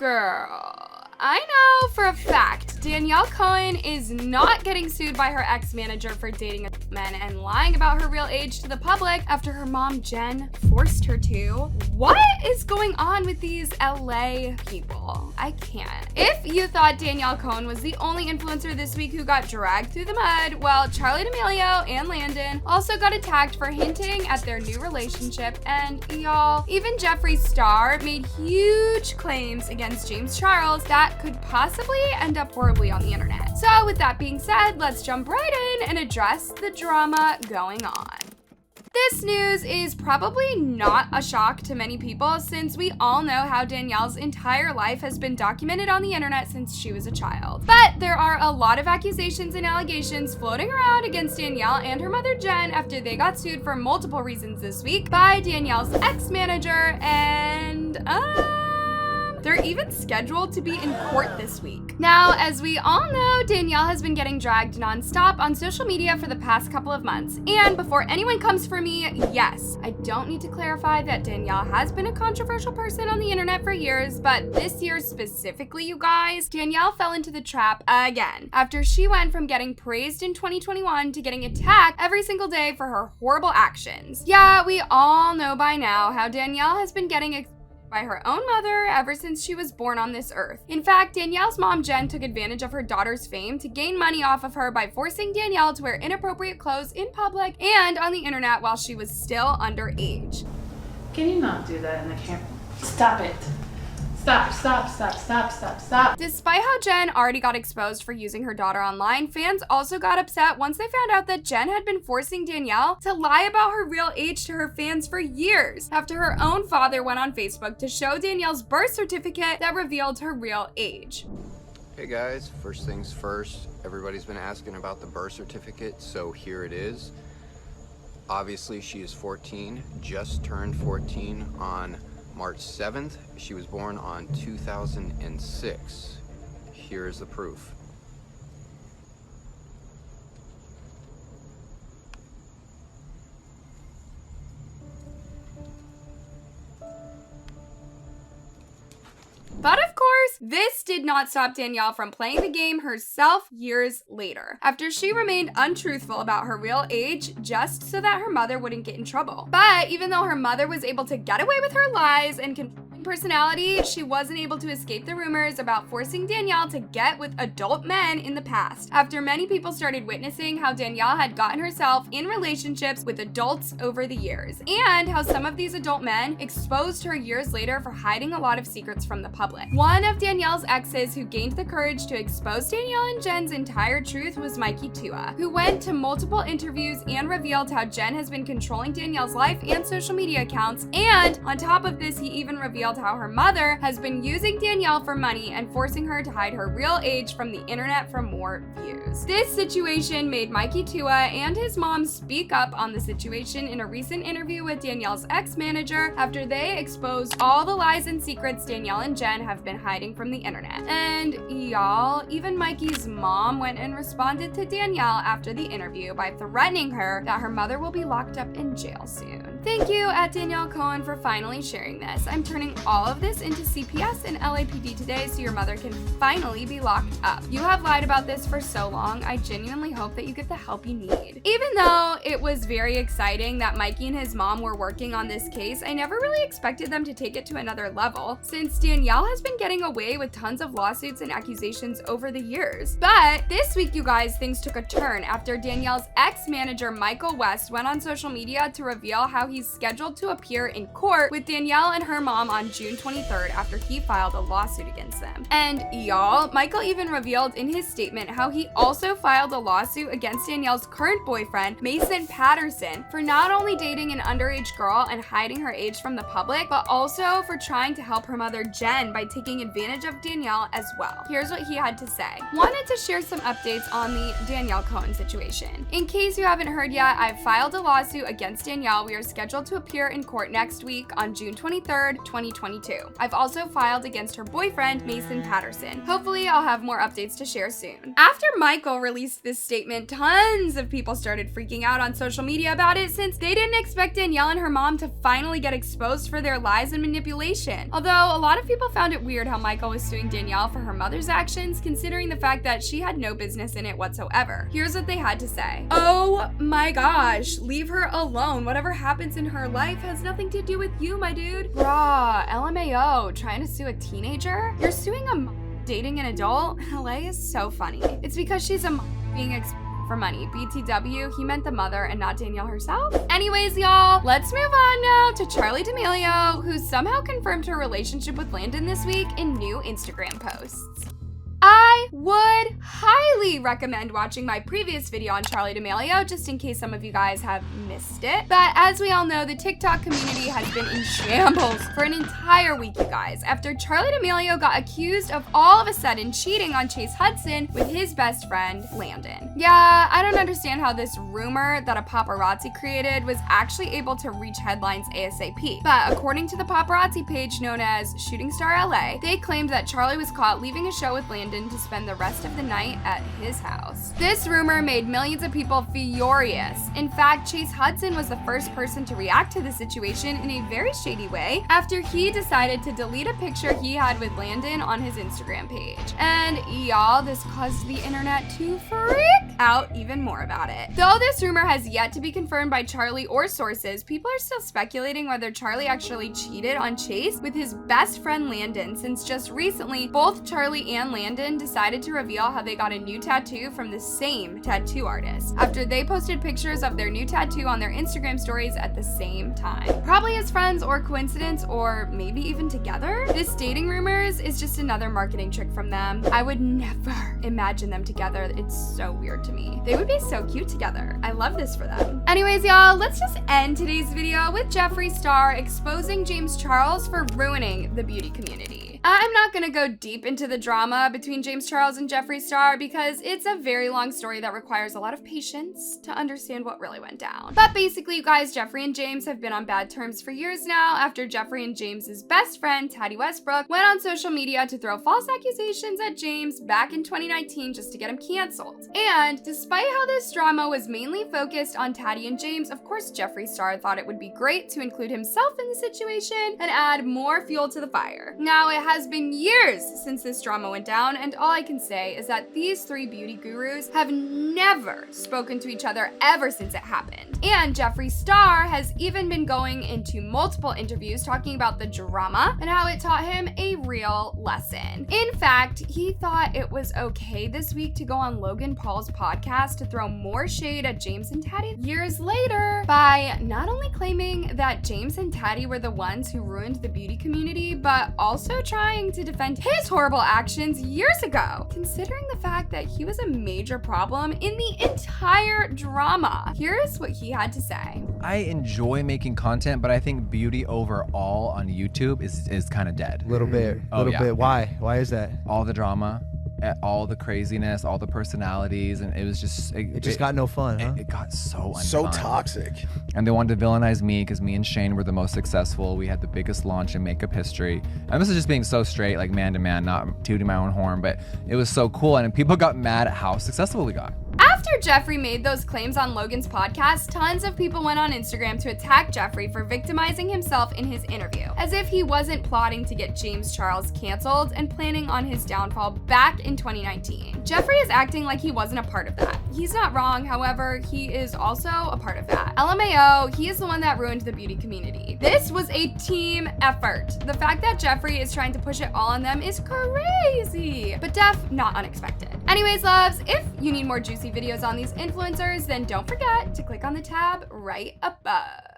Girl, I know for a fact Danielle Cohn is not getting sued by her ex-manager for dating men and lying about her real age to the public after her mom Jen forced her to. What is going on with these LA people? I can't. If you thought Danielle Cohn was the only influencer this week who got dragged through the mud, well, Charli D'Amelio and Landon also got attacked for hinting at their new relationship, and y'all, even Jeffree Star made huge claims against James Charles that could possibly end up horribly on the internet. So with that being said, let's jump right in and address the drama going on. This news is probably not a shock to many people since we all know how Danielle's entire life has been documented on the internet since she was a child. But there are a lot of accusations and allegations floating around against Danielle and her mother Jen after they got sued for multiple reasons this week by Danielle's ex-manager, and they're even scheduled to be in court this week. Now, as we all know, Danielle has been getting dragged nonstop on social media for the past couple of months. And before anyone comes for me, yes, I don't need to clarify that Danielle has been a controversial person on the internet for years, but this year specifically, you guys, Danielle fell into the trap again after she went from getting praised in 2021 to getting attacked every single day for her horrible actions. Yeah, we all know by now how Danielle has been getting by her own mother ever since she was born on this earth. In fact, Danielle's mom Jen took advantage of her daughter's fame to gain money off of her by forcing Danielle to wear inappropriate clothes in public and on the internet while she was still underage. Can you not do that in the camera? Stop it. Stop. Despite how Jen already got exposed for using her daughter online, fans also got upset once they found out that Jen had been forcing Danielle to lie about her real age to her fans for years after her own father went on Facebook to show Danielle's birth certificate that revealed her real age. Hey guys, first things first, everybody's been asking about the birth certificate, so here it is. Obviously she is 14, just turned 14 on March 7th. She was born on 2006. Here is the proof. But of course, this did not stop Danielle from playing the game herself years later, after she remained untruthful about her real age just so that her mother wouldn't get in trouble. But even though her mother was able to get away with her lies and controlling personality, she wasn't able to escape the rumors about forcing Danielle to get with adult men in the past, after many people started witnessing how Danielle had gotten herself in relationships with adults over the years, and how some of these adult men exposed her years later for hiding a lot of secrets from the public. One of Danielle's exes who gained the courage to expose Danielle and Jen's entire truth was Mikey Tua, who went to multiple interviews and revealed how Jen has been controlling Danielle's life and social media accounts, and on top of this, he even revealed how her mother has been using Danielle for money and forcing her to hide her real age from the internet for more views. This situation made Mikey Tua and his mom speak up on the situation in a recent interview with Danielle's ex-manager after they exposed all the lies and secrets Danielle and Jen have been hiding from the internet. And y'all, even Mikey's mom went and responded to Danielle after the interview by threatening her that her mother will be locked up in jail soon. Thank you at Danielle Cohn for finally sharing this. I'm turning all of this into CPS and LAPD today so your mother can finally be locked up. You have lied about this for so long. I genuinely hope that you get the help you need. Even though it was very exciting that Mikey and his mom were working on this case, I never really expected them to take it to another level, since Danielle has been getting away with tons of lawsuits and accusations over the years. But this week, you guys, things took a turn after Danielle's ex-manager Michael West went on social media to reveal how he's scheduled to appear in court with Danielle and her mom on June 23rd after he filed a lawsuit against them. And y'all, Michael even revealed in his statement how he also filed a lawsuit against Danielle's current boyfriend, Mason Patterson, for not only dating an underage girl and hiding her age from the public, but also for trying to help her mother Jen by taking advantage of Danielle as well. Here's what he had to say. Wanted to share some updates on the Danielle Cohn situation. In case you haven't heard yet, I've filed a lawsuit against Danielle. We are scheduled scheduled to appear in court next week on June 23rd, 2022. I've also filed against her boyfriend, Mason Patterson. Hopefully, I'll have more updates to share soon. After Michael released this statement, tons of people started freaking out on social media about it since they didn't expect Danielle and her mom to finally get exposed for their lies and manipulation. Although, a lot of people found it weird how Michael was suing Danielle for her mother's actions, considering the fact that she had no business in it whatsoever. Here's what they had to say. "Oh my gosh, leave her alone. Whatever happens in her life has nothing to do with you, my dude." Bruh, LMAO, trying to sue a teenager? You're suing a dating an adult? LA is so funny. It's because she's a being for money. BTW, he meant the mother and not Danielle herself. Anyways, y'all, let's move on now to Charli D'Amelio, who somehow confirmed her relationship with Landon this week in new Instagram posts. I would highly recommend watching my previous video on Charli D'Amelio, just in case some of you guys have missed it. But as we all know, the TikTok community has been in shambles for an entire week, you guys, after Charli D'Amelio got accused of all of a sudden cheating on Chase Hudson with his best friend, Landon. Yeah, I don't understand how this rumor that a paparazzi created was actually able to reach headlines ASAP. But according to the paparazzi page known as Shooting Star LA, they claimed that Charli was caught leaving a show with Landon to spend the rest of the night at his house. This rumor made millions of people furious. In fact, Chase Hudson was the first person to react to the situation in a very shady way after he decided to delete a picture he had with Landon on his Instagram page. And y'all, this caused the internet to freak out even more about it. Though this rumor has yet to be confirmed by Charli or sources, people are still speculating whether Charli actually cheated on Chase with his best friend Landon, since just recently, both Charli and Landon decided to reveal how they got a new tattoo from the same tattoo artist after they posted pictures of their new tattoo on their Instagram stories at the same time. Probably as friends or coincidence, or maybe even together. This dating rumors is just another marketing trick from them. I would never imagine them together. It's so weird to me. They would be so cute together. I love this for them. Anyways, y'all, let's just end today's video with Jeffree Star exposing James Charles for ruining the beauty community. I'm not gonna go deep into the drama between James Charles and Jeffree Star because it's a very long story that requires a lot of patience to understand what really went down. But basically, you guys, Jeffree and James have been on bad terms for years now after Jeffree and James's best friend, Tati Westbrook, went on social media to throw false accusations at James back in 2019 just to get him canceled. And despite how this drama was mainly focused on Tati and James, of course, Jeffree Star thought it would be great to include himself in the situation and add more fuel to the fire. Now, it has been years since this drama went down, and all I can say is that these three beauty gurus have never spoken to each other ever since it happened. And Jeffree Star has even been going into multiple interviews talking about the drama and how it taught him a real lesson. In fact, he thought it was okay this week to go on Logan Paul's podcast to throw more shade at James and Tati years later by not only claiming that James and Tati were the ones who ruined the beauty community, but also trying to defend his horrible actions years ago, considering the fact that he was a major problem in the entire drama. Here's what he had to say. I enjoy making content, but I think beauty overall on YouTube is kind of dead. A little bit. Why? Why is that? All the drama, all the craziness, all the personalities, and it was just... It just got no fun, huh? It got so unfun. So toxic. And they wanted to villainize me because me and Shane were the most successful. We had the biggest launch in makeup history. And this is just being so straight, like man to man, not tooting my own horn, but it was so cool. And people got mad at how successful we got. After Jeffree made those claims on Logan's podcast, tons of people went on Instagram to attack Jeffree for victimizing himself in his interview, as if he wasn't plotting to get James Charles canceled and planning on his downfall back in 2019. Jeffree is acting like he wasn't a part of that. He's not wrong, however, he is also a part of that. LMAO, he is the one that ruined the beauty community. This was a team effort. The fact that Jeffree is trying to push it all on them is crazy, but not unexpected. Anyways, loves, if you need more juicy videos on these influencers, then don't forget to click on the tab right above.